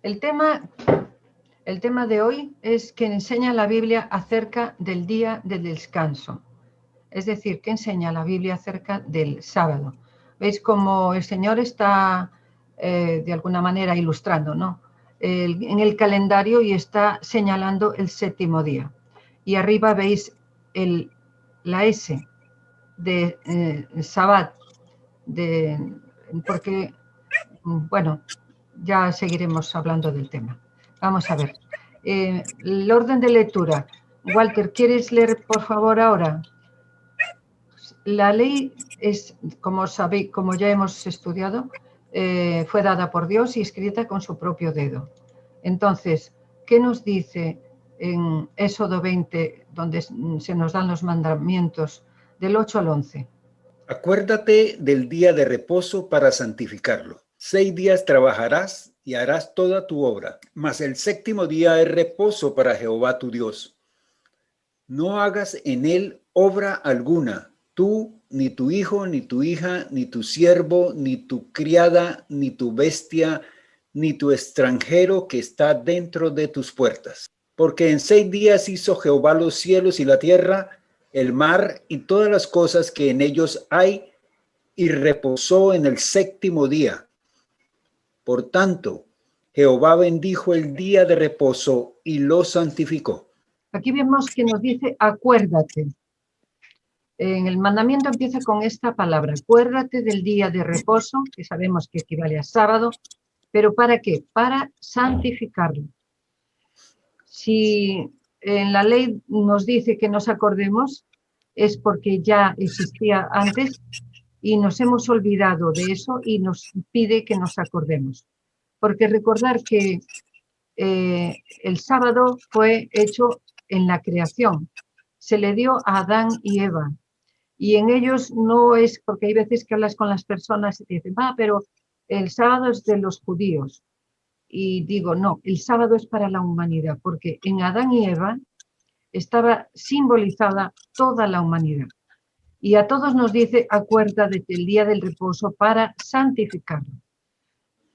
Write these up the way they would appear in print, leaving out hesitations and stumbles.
El tema de hoy es que enseña la Biblia acerca del día del descanso. Es decir, que enseña la Biblia acerca del sábado. ¿Veis cómo el Señor está de alguna manera ilustrando, ¿no? En el calendario y está señalando el séptimo día. Y arriba veis la S de Sabbat, porque, bueno, ya seguiremos hablando del tema. Vamos a ver. El orden de lectura. Walter, ¿quieres leer, por favor, ahora? La ley es, como sabéis, como ya hemos estudiado, fue dada por Dios y escrita con su propio dedo. Entonces, ¿qué nos dice en Éxodo 20, donde se nos dan los mandamientos del 8 al 11? Acuérdate del día de reposo para santificarlo. 6 días trabajarás y harás toda tu obra, mas el séptimo día es reposo para Jehová tu Dios. No hagas en él obra alguna, tú, ni tu hijo, ni tu hija, ni tu siervo, ni tu criada, ni tu bestia, ni tu extranjero que está dentro de tus puertas. Porque en 6 días hizo Jehová los cielos y la tierra, el mar y todas las cosas que en ellos hay, y reposó en el séptimo día. Por tanto, Jehová bendijo el día de reposo y lo santificó. Aquí vemos que nos dice acuérdate. En el mandamiento empieza con esta palabra, acuérdate del día de reposo, que sabemos que equivale a sábado, pero ¿para qué? Para santificarlo. Si en la ley nos dice que nos acordemos, es porque ya existía antes y nos hemos olvidado de eso y nos pide que nos acordemos. Porque recordar que el sábado fue hecho en la creación, se le dio a Adán y Eva, y en ellos no es, porque hay veces que hablas con las personas y te dicen, pero el sábado es de los judíos. Y digo, no, el sábado es para la humanidad, porque en Adán y Eva estaba simbolizada toda la humanidad. Y a todos nos dice, acuérdate del día del reposo para santificarlo.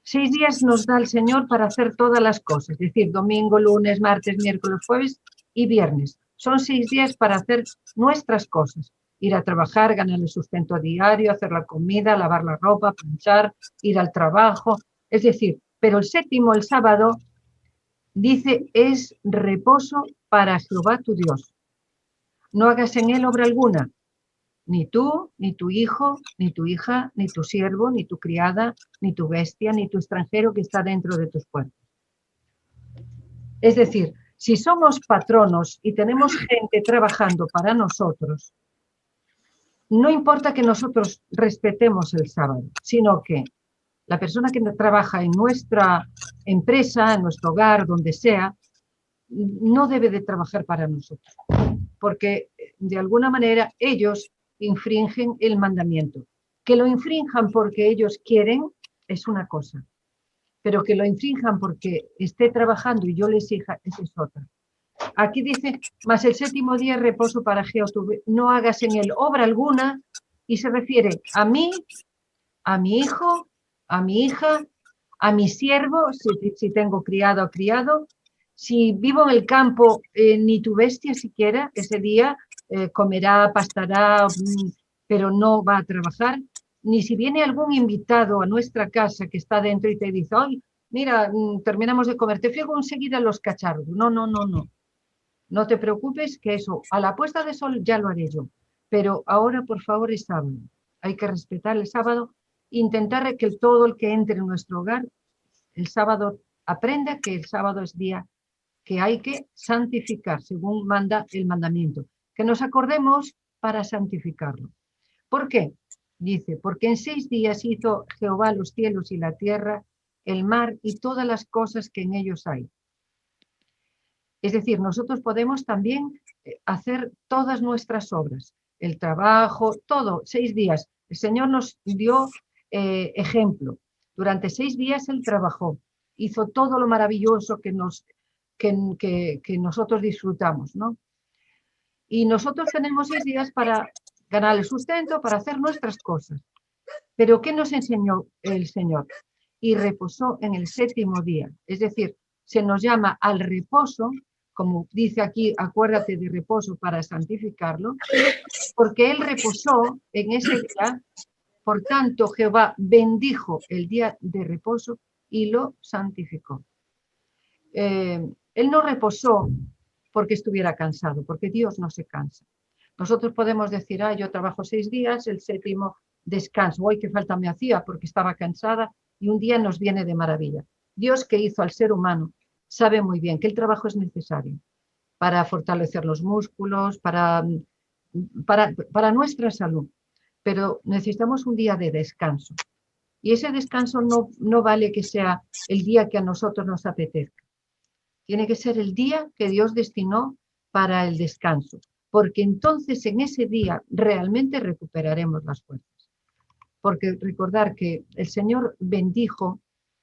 6 días nos da el Señor para hacer todas las cosas, es decir, domingo, lunes, martes, miércoles, jueves y viernes. Son 6 días para hacer nuestras cosas. Ir a trabajar, ganar el sustento diario, hacer la comida, lavar la ropa, planchar, ir al trabajo. Es decir, pero el séptimo, el sábado, dice, es reposo para Jehová tu Dios. No hagas en él obra alguna, ni tú, ni tu hijo, ni tu hija, ni tu siervo, ni tu criada, ni tu bestia, ni tu extranjero que está dentro de tus puertas. Es decir, si somos patronos y tenemos gente trabajando para nosotros, no importa que nosotros respetemos el sábado, sino que la persona que trabaja en nuestra empresa, en nuestro hogar, donde sea, no debe de trabajar para nosotros, porque de alguna manera ellos infringen el mandamiento. Que lo infrinjan porque ellos quieren es una cosa, pero que lo infrinjan porque esté trabajando y yo les exija, esa es otra. Aquí dice, mas el séptimo día reposo para Jehová, no hagas en él obra alguna, y se refiere a mí, a mi hijo, a mi hija, a mi siervo, si tengo criado o criado. Si vivo en el campo, ni tu bestia siquiera, ese día comerá, pastará, pero no va a trabajar. Ni si viene algún invitado a nuestra casa que está dentro y te dice, ay, mira, terminamos de comer, te friego enseguida los cacharros. No, no, no, no. No te preocupes que eso, a la puesta de sol ya lo haré yo. Pero ahora, por favor, es sábado. Hay que respetar el sábado, intentar que todo el que entre en nuestro hogar, el sábado, aprenda que el sábado es día que hay que santificar, según manda el mandamiento. Que nos acordemos para santificarlo. ¿Por qué? Dice, porque en 6 días hizo Jehová los cielos y la tierra, el mar y todas las cosas que en ellos hay. Es decir, nosotros podemos también hacer todas nuestras obras, el trabajo, todo, 6 días. El Señor nos dio ejemplo. Durante 6 días Él trabajó, hizo todo lo maravilloso que nosotros disfrutamos, ¿no? Y nosotros tenemos 6 días para ganar el sustento, para hacer nuestras cosas. Pero ¿qué nos enseñó el Señor? y reposó en el séptimo día. Es decir, se nos llama al reposo, como dice aquí, acuérdate de reposo para santificarlo, porque él reposó en ese día. Por tanto, Jehová bendijo el día de reposo y lo santificó. Él no reposó porque estuviera cansado, porque Dios no se cansa. Nosotros podemos decir, yo trabajo 6 días, el séptimo descanso. Hoy qué falta me hacía porque estaba cansada y un día nos viene de maravilla. Dios, que hizo al ser humano, sabe muy bien que el trabajo es necesario para fortalecer los músculos, para nuestra salud. Pero necesitamos un día de descanso. Y ese descanso no vale que sea el día que a nosotros nos apetezca. Tiene que ser el día que Dios destinó para el descanso, porque entonces en ese día realmente recuperaremos las fuerzas. Porque recordar que el Señor bendijo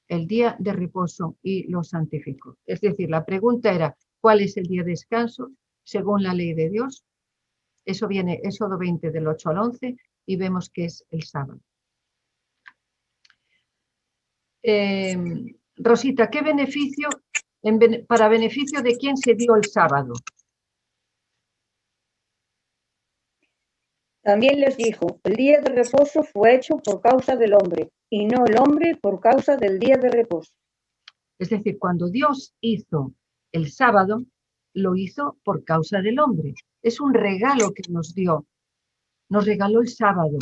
el día de reposo y lo santificó. Es decir, la pregunta era, ¿cuál es el día de descanso según la ley de Dios? Eso viene Éxodo 20 del 8 al 11 y vemos que es el sábado. Rosita, ¿qué beneficio, para beneficio de quién se dio el sábado? También les dijo, el día de reposo fue hecho por causa del hombre, y no el hombre por causa del día de reposo. Es decir, cuando Dios hizo el sábado, lo hizo por causa del hombre. Es un regalo que nos dio. Nos regaló el sábado,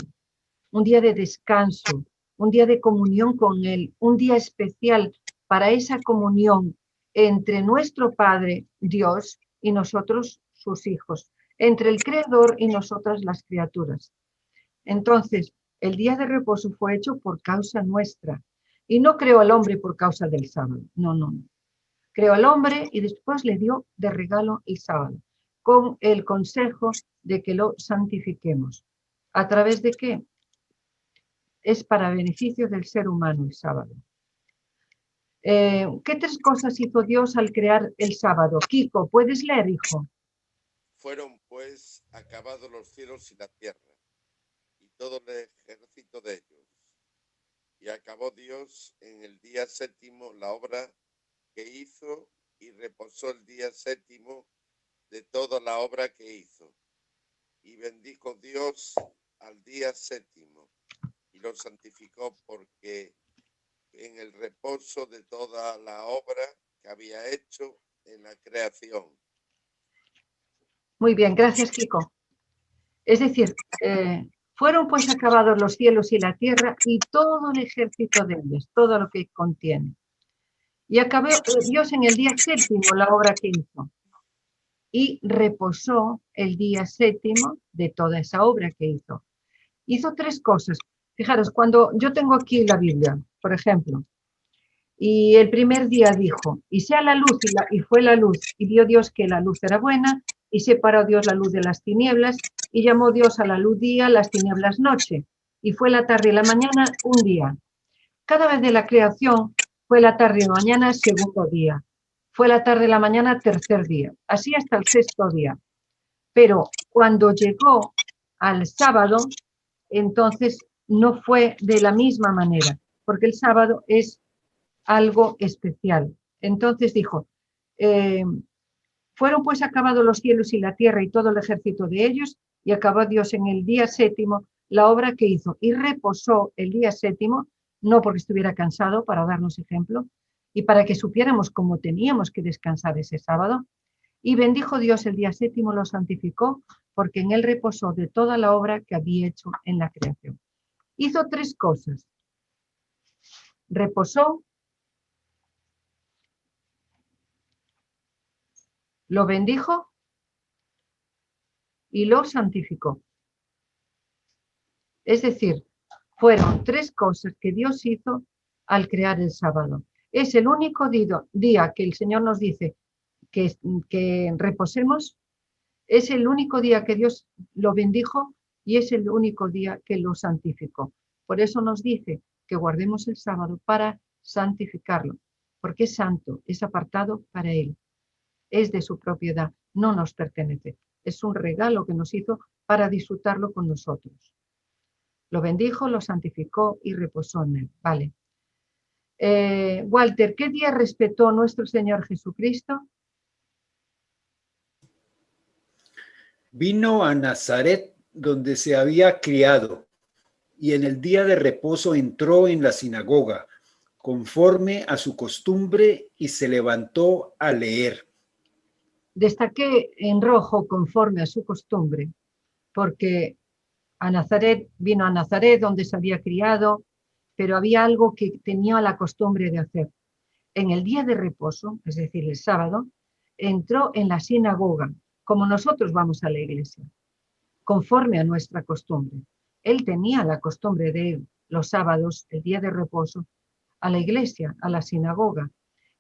un día de descanso, un día de comunión con Él, un día especial para esa comunión entre nuestro Padre, Dios, y nosotros, sus hijos, entre el Creador y nosotras, las criaturas. Entonces, el día de reposo fue hecho por causa nuestra, y no creó al hombre por causa del sábado, no. Creó al hombre y después le dio de regalo el sábado, con el consejo de que lo santifiquemos. ¿A través de qué? Es para beneficio del ser humano el sábado. ¿Qué 3 cosas hizo Dios al crear el sábado? Kiko, ¿puedes leer, hijo? Fueron pues acabados los cielos y la tierra, y todo el ejército de ellos. Y acabó Dios en el día séptimo la obra que hizo, y reposó el día séptimo de toda la obra que hizo. Y bendijo Dios al día séptimo, y lo santificó, porque en el reposo de toda la obra que había hecho en la creación. Muy bien, gracias, Kiko. Es decir, fueron pues acabados los cielos y la tierra y todo el ejército de ellos, todo lo que contiene. Y acabó Dios en el día séptimo la obra que hizo. Y reposó el día séptimo de toda esa obra que hizo. Hizo 3 cosas. Fijaros, cuando yo tengo aquí la Biblia, por ejemplo, y el primer día dijo, y sea la luz, y fue la luz, y vio Dios que la luz era buena, y separó Dios la luz de las tinieblas, y llamó Dios a la luz día, las tinieblas noche, y fue la tarde y la mañana un día. Cada vez de la creación fue la tarde y la mañana segundo día, fue la tarde y la mañana tercer día, así hasta el 6.º día. Pero cuando llegó al sábado, entonces no fue de la misma manera, porque el sábado es algo especial. Entonces dijo, fueron pues acabados los cielos y la tierra y todo el ejército de ellos, y acabó Dios en el día séptimo la obra que hizo, y reposó el día séptimo, no porque estuviera cansado, para darnos ejemplo, y para que supiéramos cómo teníamos que descansar ese sábado. Y bendijo Dios el día séptimo, lo santificó, porque en él reposó de toda la obra que había hecho en la creación. Hizo 3 cosas. Reposó, lo bendijo y lo santificó. Es decir, fueron 3 cosas que Dios hizo al crear el sábado. Es el único día que el Señor nos dice que reposemos, es el único día que Dios lo bendijo y es el único día que lo santificó. Por eso nos dice que guardemos el sábado para santificarlo, porque es santo, es apartado para Él, es de su propiedad, no nos pertenece. Es un regalo que nos hizo para disfrutarlo con nosotros. Lo bendijo, lo santificó y reposó en él. Vale. Walter, ¿qué día respetó nuestro Señor Jesucristo? Vino a Nazaret, donde se había criado, y en el día de reposo entró en la sinagoga, conforme a su costumbre, y se levantó a leer. Destaqué en rojo conforme a su costumbre, porque vino a Nazaret, donde se había criado, pero había algo que tenía la costumbre de hacer. En el día de reposo, es decir, el sábado, entró en la sinagoga, como nosotros vamos a la iglesia, conforme a nuestra costumbre. Él tenía la costumbre de ir los sábados, el día de reposo, a la iglesia, a la sinagoga.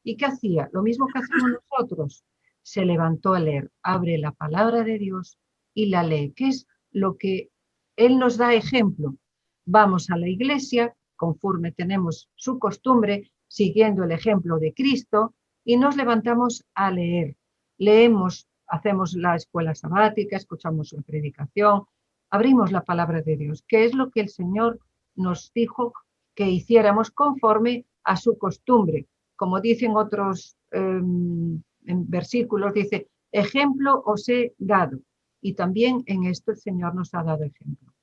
¿Y qué hacía? Lo mismo que hacemos nosotros. Se levantó a leer, abre la palabra de Dios y la lee, que es lo que Él nos da ejemplo. Vamos a la iglesia, conforme tenemos su costumbre, siguiendo el ejemplo de Cristo, y nos levantamos a leer. Leemos, hacemos la escuela sabática, escuchamos la predicación, abrimos la palabra de Dios, que es lo que el Señor nos dijo que hiciéramos conforme a su costumbre. Como dicen otros en versículos, dice, ejemplo os he dado. Y también en esto el Señor nos ha dado ejemplo.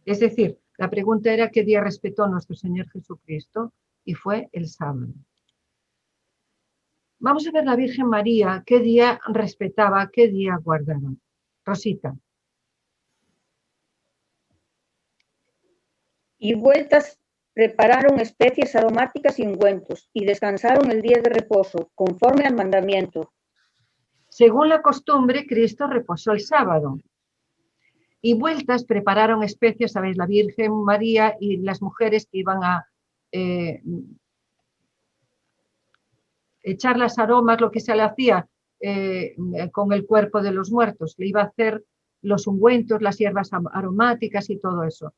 Es decir, la pregunta era qué día respetó nuestro Señor Jesucristo, y fue el sábado. Vamos a ver la Virgen María, qué día respetaba, qué día guardaba. Rosita. Y vueltas prepararon especies aromáticas y ungüentos, y descansaron el día de reposo, conforme al mandamiento. Según la costumbre, Cristo reposó el sábado. Y vueltas prepararon especias, sabéis, la Virgen María y las mujeres que iban a echar las aromas, lo que se le hacía con el cuerpo de los muertos. Le iba a hacer los ungüentos, las hierbas aromáticas y todo eso.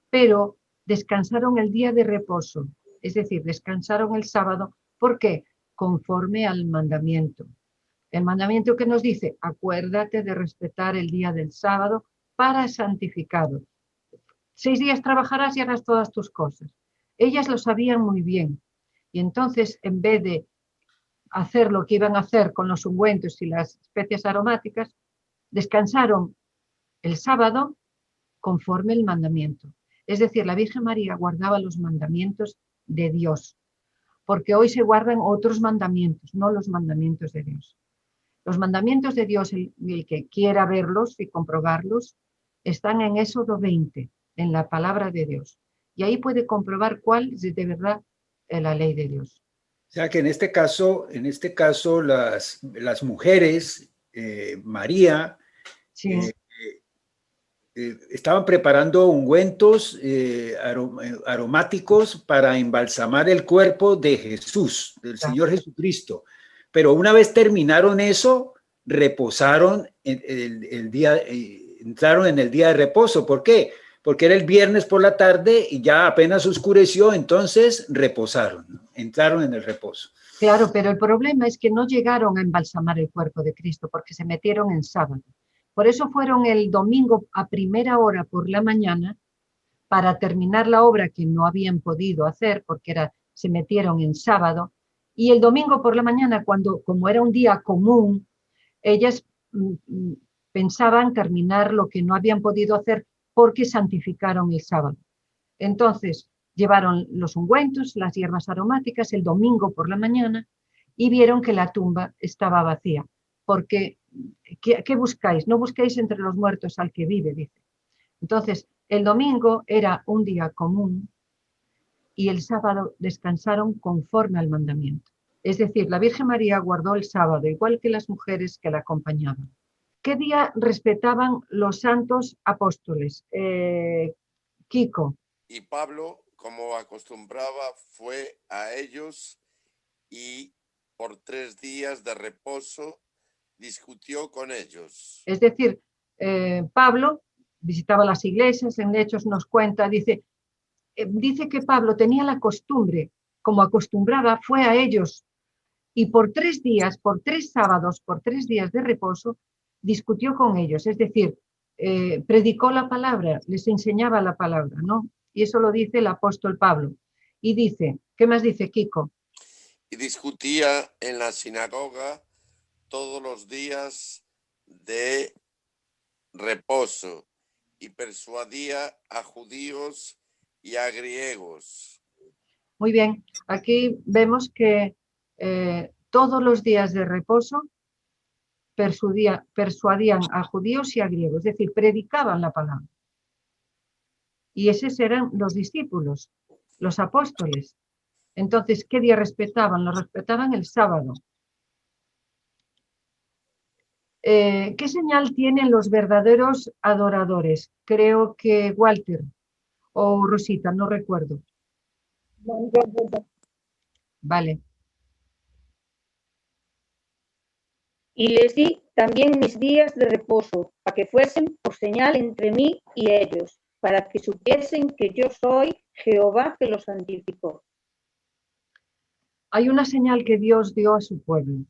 Pero descansaron el día de reposo, es decir, descansaron el sábado. ¿Por qué? Conforme al mandamiento. El mandamiento que nos dice, acuérdate de respetar el día del sábado para santificado. 6 días trabajarás y harás todas tus cosas. Ellas lo sabían muy bien. Y entonces, en vez de hacer lo que iban a hacer con los ungüentos y las especias aromáticas, descansaron el sábado conforme el mandamiento. Es decir, la Virgen María guardaba los mandamientos de Dios, porque hoy se guardan otros mandamientos, no los mandamientos de Dios. Los mandamientos de Dios, el que quiera verlos y comprobarlos, están en Éxodo 20, en la palabra de Dios. Y ahí puede comprobar cuál es de verdad la ley de Dios. O sea que en este caso las mujeres, María, Sí. estaban preparando ungüentos aromáticos para embalsamar el cuerpo de Jesús, del Señor Jesucristo. Pero una vez terminaron eso, reposaron entraron en el día de reposo. ¿Por qué? Porque era el viernes por la tarde y ya apenas oscureció, entonces reposaron, ¿no? Entraron en el reposo. Claro, pero el problema es que no llegaron a embalsamar el cuerpo de Cristo porque se metieron en sábado. Por eso fueron el domingo a primera hora por la mañana para terminar la obra que no habían podido hacer porque se metieron en sábado. Y el domingo por la mañana, como era un día común, ellas pensaban terminar lo que no habían podido hacer porque santificaron el sábado. Entonces, llevaron los ungüentos, las hierbas aromáticas el domingo por la mañana y vieron que la tumba estaba vacía. Porque, ¿qué buscáis? No busquéis entre los muertos al que vive, dice. Entonces, el domingo era un día común y el sábado descansaron conforme al mandamiento. Es decir, la Virgen María guardó el sábado, igual que las mujeres que la acompañaban. ¿Qué día respetaban los santos apóstoles? Kiko. Y Pablo, como acostumbraba, fue a ellos y por 3 días de reposo discutió con ellos. Es decir, Pablo visitaba las iglesias, en Hechos nos cuenta, dice que Pablo tenía la costumbre, como acostumbraba, fue a ellos y por 3 días, por 3 sábados, por 3 días de reposo, discutió con ellos, es decir, predicó la palabra, les enseñaba la palabra, ¿no? Y eso lo dice el apóstol Pablo. Y dice, ¿Qué más dice Kiko? Y discutía en la sinagoga todos los días de reposo y persuadía a judíos y a griegos. Muy bien, aquí vemos que todos los días de reposo persuadían a judíos y a griegos, es decir, predicaban la palabra. Y esos eran los discípulos, los apóstoles. Entonces, ¿qué día respetaban? Lo respetaban el sábado. ¿Qué señal tienen los verdaderos adoradores? Creo que Walter o Rosita, no recuerdo. Vale. Y les di también mis días de reposo, para que fuesen por señal entre mí y ellos, para que supiesen que yo soy Jehová que los santificó. Hay una señal que Dios dio a su pueblo.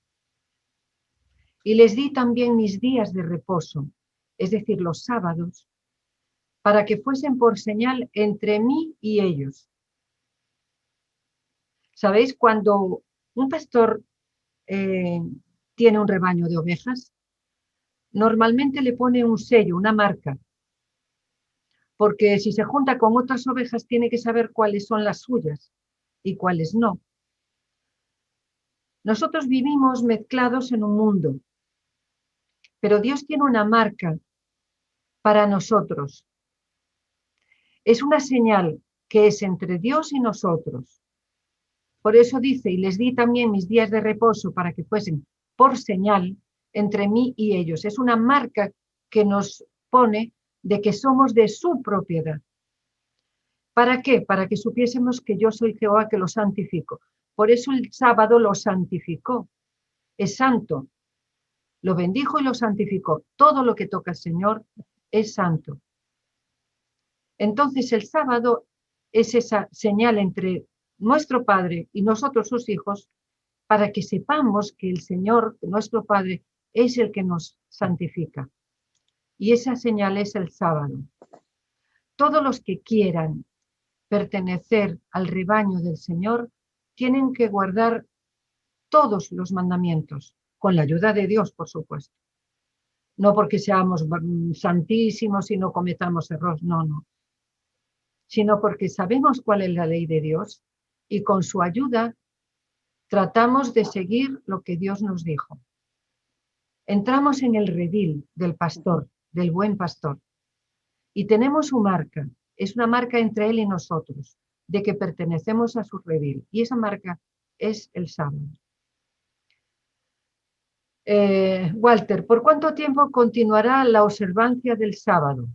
Y les di también mis días de reposo, es decir, los sábados, para que fuesen por señal entre mí y ellos. ¿Sabéis? Cuando un pastor tiene un rebaño de ovejas, normalmente le pone un sello, una marca, porque si se junta con otras ovejas tiene que saber cuáles son las suyas y cuáles no. Nosotros vivimos mezclados en un mundo, pero Dios tiene una marca para nosotros. Es una señal que es entre Dios y nosotros. Por eso dice, y les di también mis días de reposo para que fuesen por señal entre mí y ellos. Es una marca que nos pone de que somos de su propiedad. ¿Para qué? Para que supiésemos que yo soy Jehová que lo santifico. Por eso el sábado lo santificó. Es santo. Lo bendijo y lo santificó. Todo lo que toca el Señor es santo. Entonces el sábado es esa señal entre nuestro Padre y nosotros sus hijos para que sepamos que el Señor, nuestro Padre, es el que nos santifica. Y esa señal es el sábado. Todos los que quieran pertenecer al rebaño del Señor tienen que guardar todos los mandamientos, con la ayuda de Dios, por supuesto. No porque seamos santísimos y no cometamos errores, no. Sino porque sabemos cuál es la ley de Dios y con su ayuda tratamos de seguir lo que Dios nos dijo. Entramos en el redil del pastor, del buen pastor, y tenemos su marca. Es una marca entre él y nosotros, de que pertenecemos a su redil. Y esa marca es el sábado. Walter, ¿por cuánto tiempo continuará la observancia del sábado?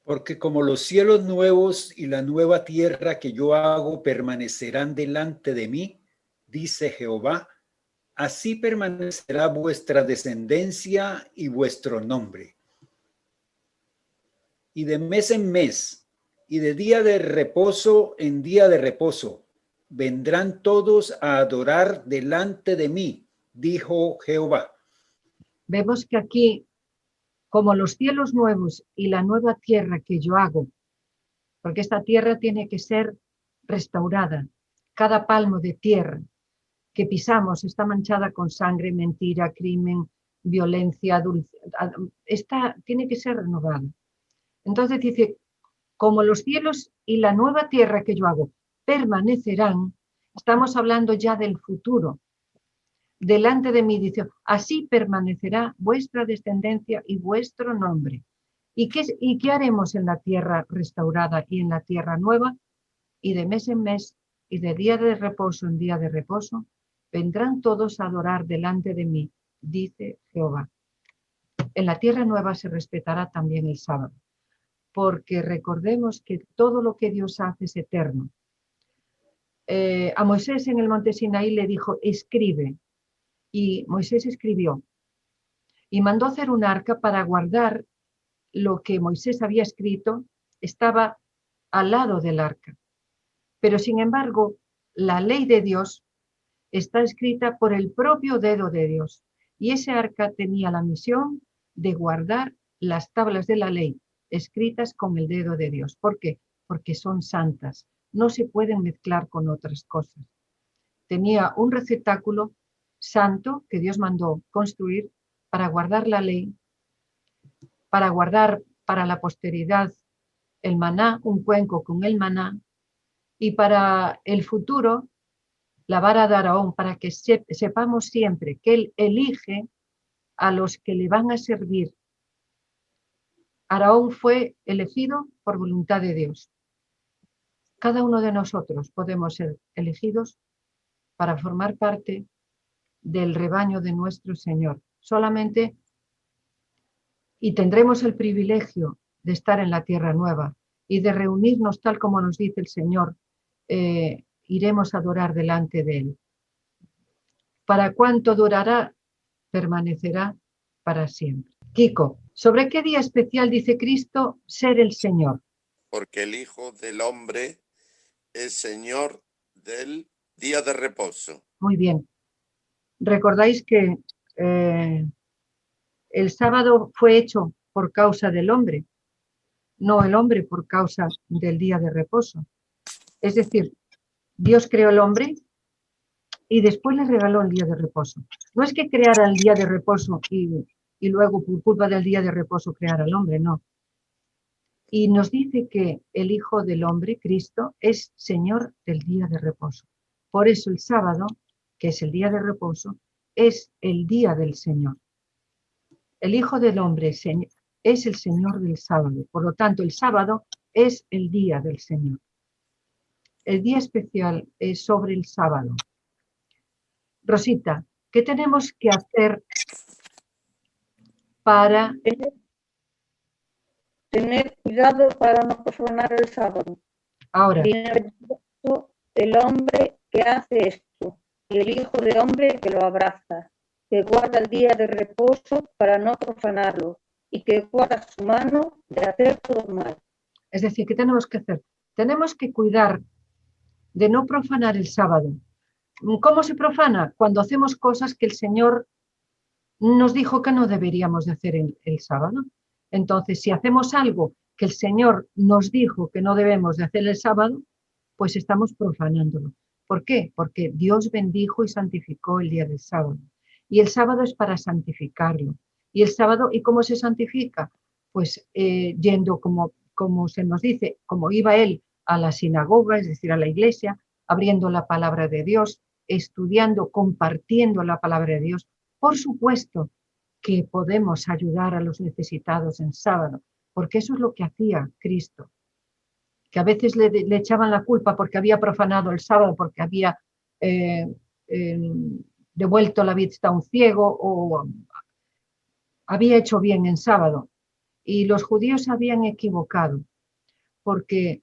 Porque como los cielos nuevos y la nueva tierra que yo hago permanecerán delante de mí, dice Jehová, así permanecerá vuestra descendencia y vuestro nombre. Y de mes en mes, y de día de reposo en día de reposo, vendrán todos a adorar delante de mí, dijo Jehová. Vemos que aquí, como los cielos nuevos y la nueva tierra que yo hago, porque esta tierra tiene que ser restaurada, cada palmo de tierra que pisamos está manchada con sangre, mentira, crimen, violencia, tiene que ser renovada. Entonces dice, como los cielos y la nueva tierra que yo hago permanecerán, estamos hablando ya del futuro. Delante de mí dice, así permanecerá vuestra descendencia y vuestro nombre. ¿Y qué haremos en la tierra restaurada y en la tierra nueva? Y de mes en mes y de día de reposo en día de reposo, vendrán todos a adorar delante de mí, dice Jehová. En la tierra nueva se respetará también el sábado, porque recordemos que todo lo que Dios hace es eterno. A Moisés en el monte Sinaí le dijo, escribe. Y Moisés escribió y mandó hacer un arca para guardar lo que Moisés había escrito, estaba al lado del arca. Pero sin embargo, la ley de Dios está escrita por el propio dedo de Dios. Y ese arca tenía la misión de guardar las tablas de la ley escritas con el dedo de Dios. ¿Por qué? Porque son santas. no se pueden mezclar con otras cosas. Tenía un receptáculo santo que Dios mandó construir para guardar la ley, para guardar para la posteridad el maná, un cuenco con el maná, y para el futuro la vara de Aarón, para que sepamos siempre que él elige a los que le van a servir. Aarón fue elegido por voluntad de Dios. Cada uno de nosotros podemos ser elegidos para formar parte del rebaño de nuestro Señor. Solamente, y tendremos el privilegio de estar en la tierra nueva y de reunirnos tal como nos dice el Señor, iremos a adorar delante de Él. ¿Para cuánto durará? Permanecerá para siempre. Kiko, ¿sobre qué día especial dice Cristo ser el Señor? Porque el Hijo del Hombre es Señor del día de reposo. Muy bien. ¿Recordáis que el sábado fue hecho por causa del hombre? No el hombre por causa del día de reposo. Es decir, Dios creó al hombre y después le regaló el día de reposo. No es que creara el día de reposo y luego por culpa del día de reposo creara al hombre, no. Y nos dice que el Hijo del Hombre, Cristo, es Señor del día de reposo. Por eso el sábado, que es el día de reposo, es el día del Señor. El Hijo del Hombre es el Señor del sábado. Por lo tanto, el sábado es el día del Señor. El día especial es sobre el sábado. Rosita, ¿qué tenemos que hacer para tener cuidado para no profanar el sábado? ahora? Bienaventurado el hombre que hace esto, y el Hijo del Hombre que lo abraza, que guarda el día de reposo para no profanarlo, y que guarda su mano de hacer todo mal. Es decir, ¿qué tenemos que hacer? Tenemos que cuidar de no profanar el sábado. ¿Cómo se profana? Cuando hacemos cosas que el Señor nos dijo que no deberíamos de hacer el sábado. Entonces, si hacemos algo que el Señor nos dijo que no debemos de hacer el sábado, pues estamos profanándolo. ¿Por qué? Porque Dios bendijo y santificó el día del sábado. Y el sábado es para santificarlo. Y el sábado, ¿y cómo se santifica? Pues yendo como se nos dice, como iba él a la sinagoga, es decir, a la iglesia, abriendo la palabra de Dios, estudiando, compartiendo la palabra de Dios. Por supuesto que podemos ayudar a los necesitados en sábado, porque eso es lo que hacía Cristo, que a veces le echaban la culpa porque había profanado el sábado, porque había devuelto la vista a un ciego o había hecho bien en sábado. Y los judíos habían equivocado, porque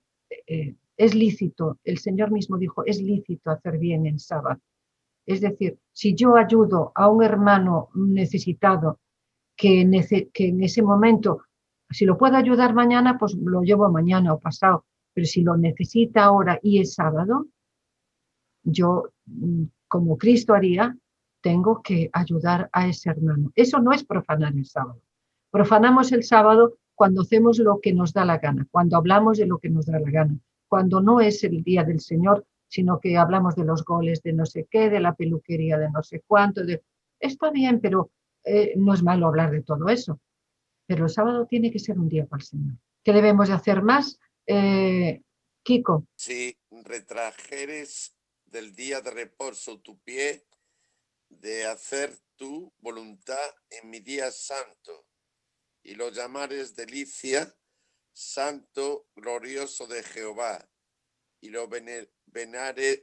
es lícito, el Señor mismo dijo, es lícito hacer bien en sábado. Es decir, si yo ayudo a un hermano necesitado que en ese momento, si lo puedo ayudar mañana, pues lo llevo mañana o pasado, pero si lo necesita ahora y es sábado, yo, como Cristo haría, tengo que ayudar a ese hermano. Eso no es profanar el sábado. Profanamos el sábado cuando hacemos lo que nos da la gana, cuando hablamos de lo que nos da la gana, cuando no es el día del Señor, sino que hablamos de los goles de no sé qué, de la peluquería de no sé cuánto. Está bien, pero no es malo hablar de todo eso. Pero el sábado tiene que ser un día para el Señor. ¿Qué debemos de hacer más? Kiko. Si retrajeres del día de reposo tu pie, de hacer tu voluntad en mi día santo, y lo llamares delicia, santo, glorioso de Jehová, y lo veneraréis,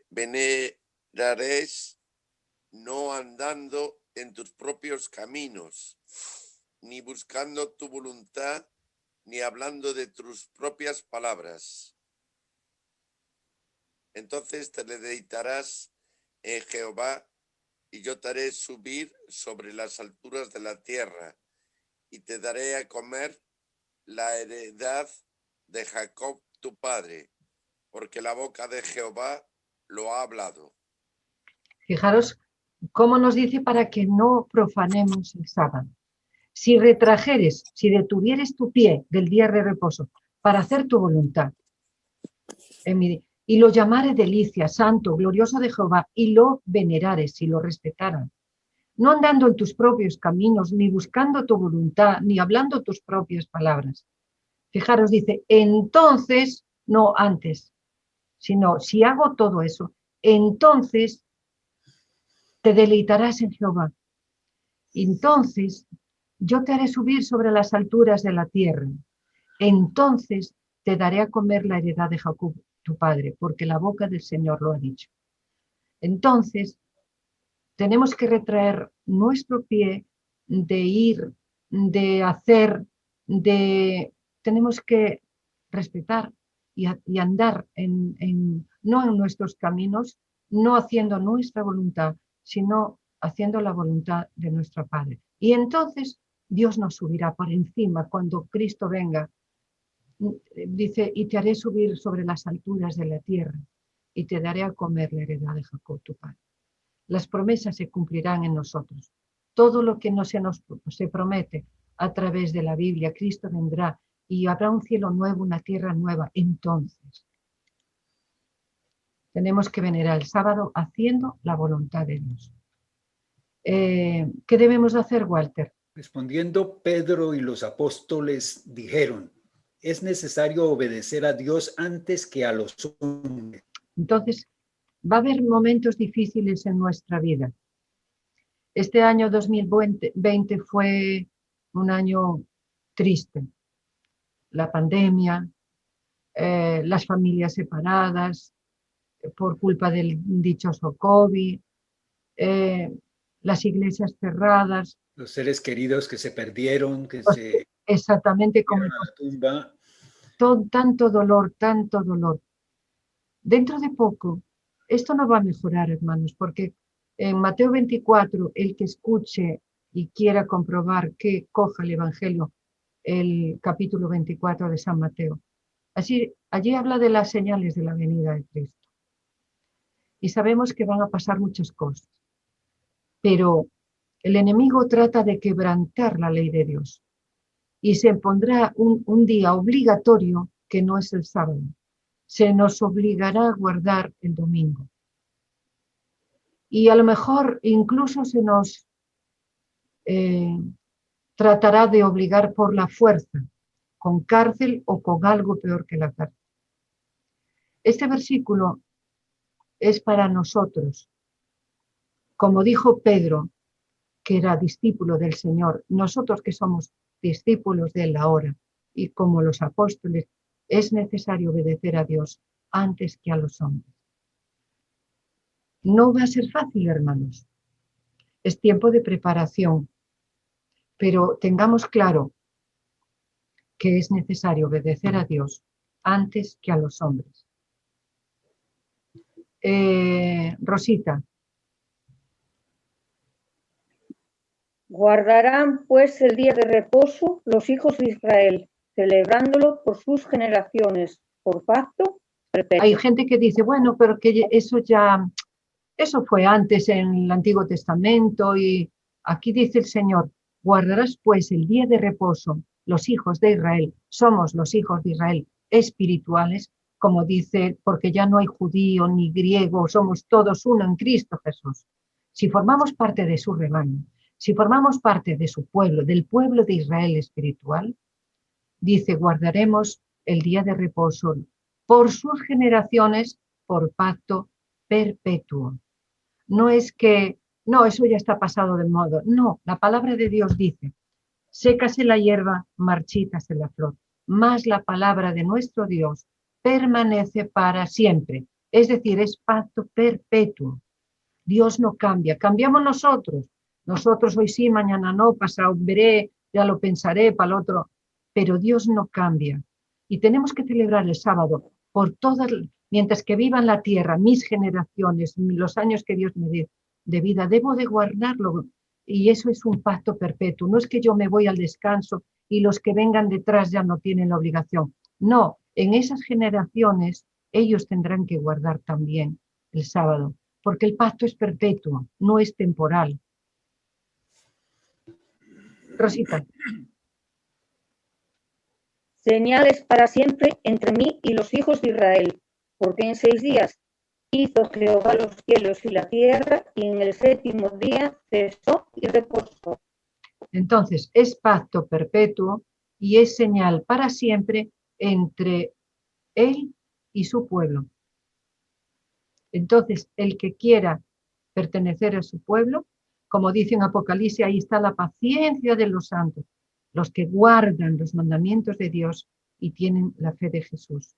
no andando en tus propios caminos, ni buscando tu voluntad, ni hablando de tus propias palabras. Entonces te deleitarás en Jehová, y yo te haré subir sobre las alturas de la tierra, y te daré a comer la heredad de Jacob tu padre, porque la boca de Jehová lo ha hablado. Fijaros cómo nos dice para que no profanemos el sábado. Si retrajeres, si detuvieres tu pie del día de reposo para hacer tu voluntad, y lo llamare delicia, santo, glorioso de Jehová, y lo venerares y lo respetaran, no andando en tus propios caminos, ni buscando tu voluntad, ni hablando tus propias palabras. Fijaros, dice, entonces, no antes, sino si hago todo eso, entonces te deleitarás en Jehová. Entonces yo te haré subir sobre las alturas de la tierra. Entonces te daré a comer la heredad de Jacob, tu padre, porque la boca del Señor lo ha dicho. Entonces tenemos que retraer nuestro pie de ir, de hacer, tenemos que respetar y andar no en nuestros caminos, no haciendo nuestra voluntad, sino haciendo la voluntad de nuestro Padre. Y entonces Dios nos subirá por encima cuando Cristo venga. Dice, y te haré subir sobre las alturas de la tierra y te daré a comer la heredad de Jacob, tu padre. Las promesas se cumplirán en nosotros. Todo lo que no se promete a través de la Biblia, Cristo vendrá y habrá un cielo nuevo, una tierra nueva. Entonces, tenemos que venerar el sábado haciendo la voluntad de Dios. ¿Qué debemos hacer, Walter? Respondiendo, Pedro y los apóstoles dijeron, es necesario obedecer a Dios antes que a los hombres. Entonces, va a haber momentos difíciles en nuestra vida. Este año 2020 fue un año triste. La pandemia, las familias separadas por culpa del dichoso COVID, las iglesias cerradas. Los seres queridos que se perdieron, que exactamente como a la tumba. Tanto dolor, tanto dolor. Dentro de poco, esto no va a mejorar, hermanos, porque en Mateo 24, el que escuche y quiera comprobar, que coja el Evangelio, el capítulo 24 de San Mateo. Allí habla de las señales de la venida de Cristo. Y sabemos que van a pasar muchas cosas. Pero el enemigo trata de quebrantar la ley de Dios. Y se pondrá un día obligatorio que no es el sábado. Se nos obligará a guardar el domingo. Y a lo mejor incluso se nos tratará de obligar por la fuerza, con cárcel o con algo peor que la cárcel. Este versículo es para nosotros. Como dijo Pedro, que era discípulo del Señor, nosotros que somos discípulos de él ahora, y como los apóstoles, es necesario obedecer a Dios antes que a los hombres. No va a ser fácil, hermanos. Es tiempo de preparación, pero tengamos claro que es necesario obedecer a Dios antes que a los hombres. Rosita. Guardarán pues el día de reposo los hijos de Israel, celebrándolo por sus generaciones, por pacto perpetuo. Hay gente que dice, bueno, pero que eso fue antes en el Antiguo Testamento, y aquí dice el Señor, guardarás pues el día de reposo, los hijos de Israel, somos los hijos de Israel espirituales, como dice, porque ya no hay judío ni griego, somos todos uno en Cristo Jesús. Si formamos parte de su rebaño, si formamos parte de su pueblo, del pueblo de Israel espiritual, dice, guardaremos el día de reposo por sus generaciones, por pacto perpetuo. No es que, no, eso ya está pasado de moda. No, la palabra de Dios dice, sécase la hierba, marchítase la flor, mas la palabra de nuestro Dios permanece para siempre. Es decir, es pacto perpetuo. Dios no cambia, cambiamos nosotros. Nosotros hoy sí, mañana no, pasado veré, ya lo pensaré para el otro. Pero Dios no cambia. Y tenemos que celebrar el sábado por todas, mientras que viva en la tierra, mis generaciones, los años que Dios me dé de vida, debo de guardarlo. Y eso es un pacto perpetuo. No es que yo me voy al descanso y los que vengan detrás ya no tienen la obligación. No, en esas generaciones ellos tendrán que guardar también el sábado, porque el pacto es perpetuo, no es temporal. Rosita. Señales para siempre entre mí y los hijos de Israel. porque en 6 días hizo Jehová los cielos y la tierra, y en el 7º día cesó y reposó. Entonces, es pacto perpetuo y es señal para siempre entre él y su pueblo. Entonces, el que quiera pertenecer a su pueblo, como dice en Apocalipsis, ahí está la paciencia de los santos, los que guardan los mandamientos de Dios y tienen la fe de Jesús.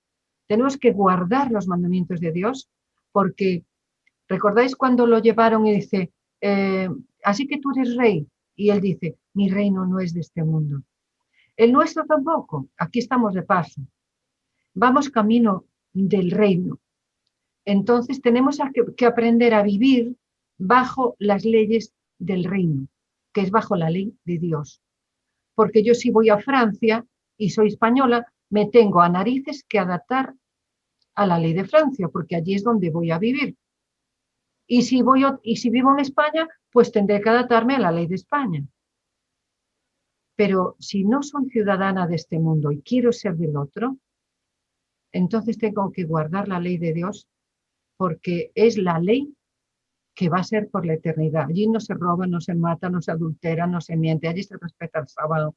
Tenemos que guardar los mandamientos de Dios porque, ¿recordáis cuando lo llevaron y dice, así que tú eres rey? Y él dice, mi reino no es de este mundo. El nuestro tampoco, aquí estamos de paso. Vamos camino del reino. Entonces tenemos que aprender a vivir bajo las leyes del reino, que es bajo la ley de Dios. Porque yo si voy a Francia y soy española, me tengo a narices que adaptar a la ley de Francia, porque allí es donde voy a vivir. Y si vivo en España, pues tendré que adaptarme a la ley de España. Pero si no soy ciudadana de este mundo y quiero ser del otro, entonces tengo que guardar la ley de Dios, porque es la ley que va a ser por la eternidad. Allí no se roba, no se mata, no se adultera, no se miente, allí se respeta el sábado.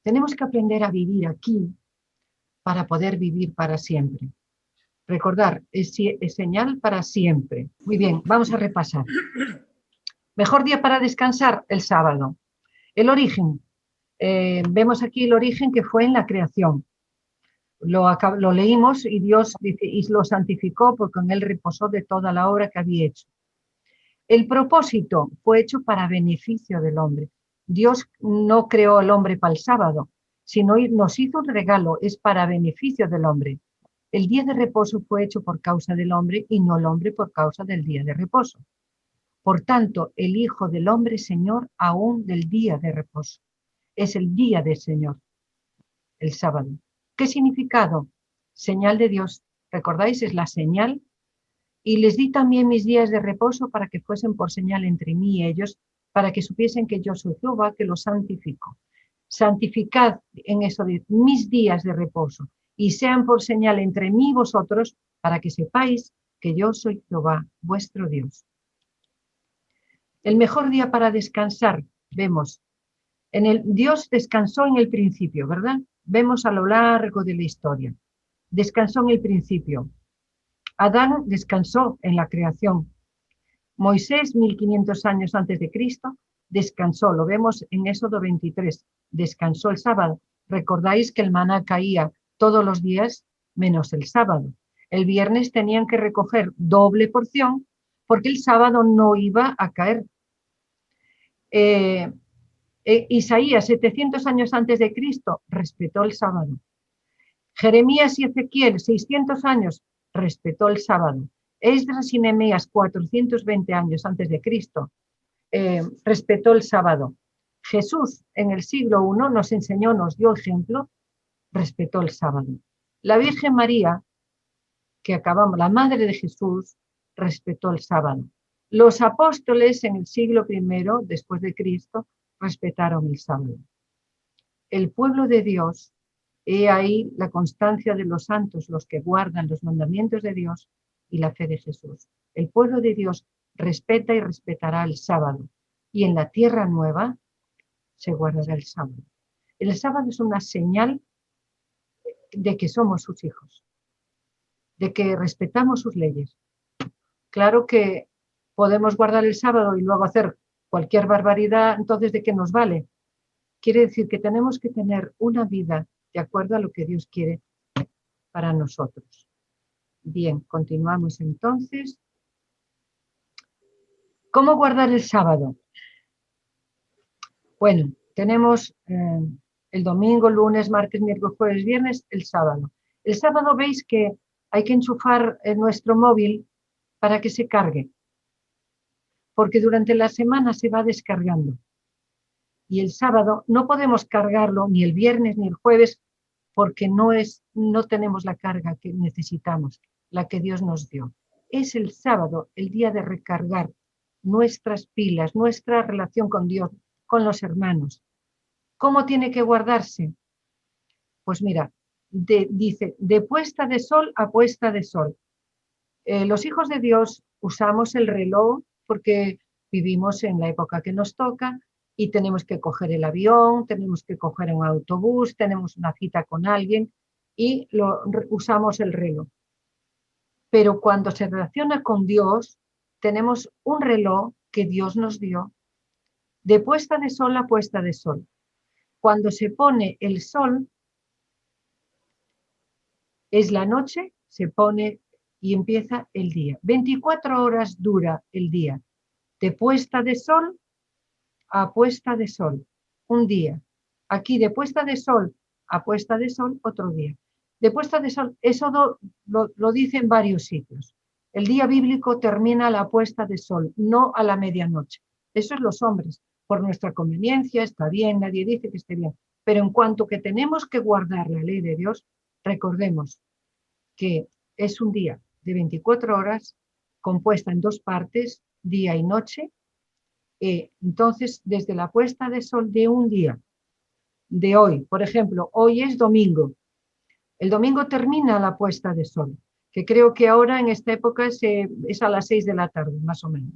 Tenemos que aprender a vivir aquí para poder vivir para siempre. Recordar, es señal para siempre. Muy bien, vamos a repasar. Mejor día para descansar, el sábado. El origen. Vemos aquí el origen que fue en la creación. Lo leímos y Dios dice, y lo santificó porque en él reposó de toda la obra que había hecho. El propósito fue hecho para beneficio del hombre. Dios no creó al hombre para el sábado, sino nos hizo un regalo, es para beneficio del hombre. El día de reposo fue hecho por causa del hombre y no el hombre por causa del día de reposo. Por tanto, el Hijo del Hombre, Señor, aún del día de reposo. Es el día del Señor, el sábado. ¿Qué significado? Señal de Dios. ¿Recordáis? Es la señal. Y les di también mis días de reposo para que fuesen por señal entre mí y ellos, para que supiesen que yo soy Jehová, que los santifico. Santificad en eso de mis días de reposo y sean por señal entre mí y vosotros, para que sepáis que yo soy Jehová, vuestro Dios. El mejor día para descansar, vemos, Dios descansó en el principio, ¿verdad? Vemos a lo largo de la historia. Descansó en el principio. Adán descansó en la creación. Moisés, 1500 años antes de Cristo, descansó. Lo vemos en Éxodo 23. Descansó el sábado. Recordáis que el maná caía todos los días menos el sábado. El viernes tenían que recoger doble porción porque el sábado no iba a caer. Isaías, 700 años antes de Cristo, respetó el sábado. Jeremías y Ezequiel, 600 años, respetó el sábado. Esdras y Nehemías, 420 años antes de Cristo, respetó el sábado. Jesús, en el siglo I, nos enseñó, nos dio ejemplo, respetó el sábado. La Virgen María, la madre de Jesús, respetó el sábado. Los apóstoles en el siglo I, después de Cristo, respetaron el sábado. El pueblo de Dios, he ahí la constancia de los santos, los que guardan los mandamientos de Dios y la fe de Jesús. El pueblo de Dios respeta y respetará el sábado. Y en la tierra nueva se guardará el sábado. El sábado es una señal de que somos sus hijos, de que respetamos sus leyes. Claro que podemos guardar el sábado y luego hacer cualquier barbaridad, entonces ¿de qué nos vale? Quiere decir que tenemos que tener una vida de acuerdo a lo que Dios quiere para nosotros. Bien, continuamos entonces. ¿Cómo guardar el sábado? Bueno, tenemos el domingo, lunes, martes, miércoles, jueves, viernes, el sábado. El sábado veis que hay que enchufar nuestro móvil para que se cargue, porque durante la semana se va descargando. Y el sábado no podemos cargarlo ni el viernes ni el jueves porque no tenemos la carga que necesitamos, la que Dios nos dio. Es el sábado el día de recargar nuestras pilas, nuestra relación con Dios, con los hermanos. ¿Cómo tiene que guardarse? Pues mira, dice, de puesta de sol a puesta de sol. Los hijos de Dios usamos el reloj porque vivimos en la época que nos toca y tenemos que coger el avión, tenemos que coger un autobús, tenemos una cita con alguien y usamos el reloj. Pero cuando se relaciona con Dios, tenemos un reloj que Dios nos dio de puesta de sol a puesta de sol. Cuando se pone el sol, es la noche, se pone y empieza el día. 24 horas dura el día, de puesta de sol a puesta de sol, un día. Aquí de puesta de sol a puesta de sol, otro día. De puesta de sol, eso lo dice en varios sitios. El día bíblico termina a la puesta de sol, no a la medianoche. Eso es los hombres. Por nuestra conveniencia, está bien, nadie dice que esté bien. Pero en cuanto que tenemos que guardar la ley de Dios, recordemos que es un día de 24 horas compuesta en dos partes, día y noche. Entonces, desde la puesta de sol de un día, de hoy, por ejemplo, hoy es domingo. El domingo termina la puesta de sol, que creo que ahora en esta época es a las 6 de la tarde, más o menos.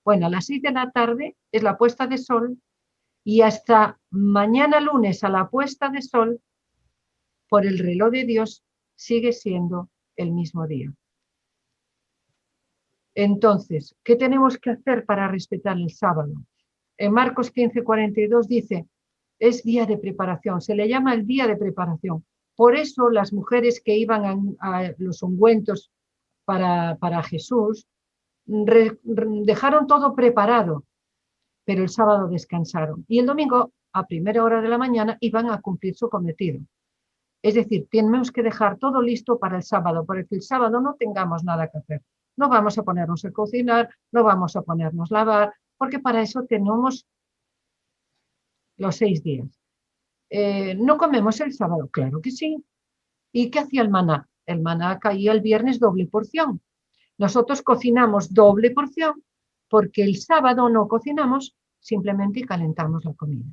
Bueno, a las 6 de la tarde es la puesta de sol y hasta mañana lunes a la puesta de sol, por el reloj de Dios, sigue siendo el mismo día. Entonces, ¿qué tenemos que hacer para respetar el sábado? En Marcos 15:42 dice, es día de preparación, se le llama el día de preparación. Por eso las mujeres que iban a los ungüentos para Jesús, dejaron todo preparado, pero el sábado descansaron. Y el domingo, a primera hora de la mañana, iban a cumplir su cometido. Es decir, tenemos que dejar todo listo para el sábado, para que el sábado no tengamos nada que hacer. No vamos a ponernos a cocinar, no vamos a ponernos a lavar, porque para eso tenemos los 6 días. ¿No comemos el sábado? Claro que sí. ¿Y qué hacía el maná? El maná caía el viernes doble porción. Nosotros cocinamos doble porción porque el sábado no cocinamos, simplemente calentamos la comida.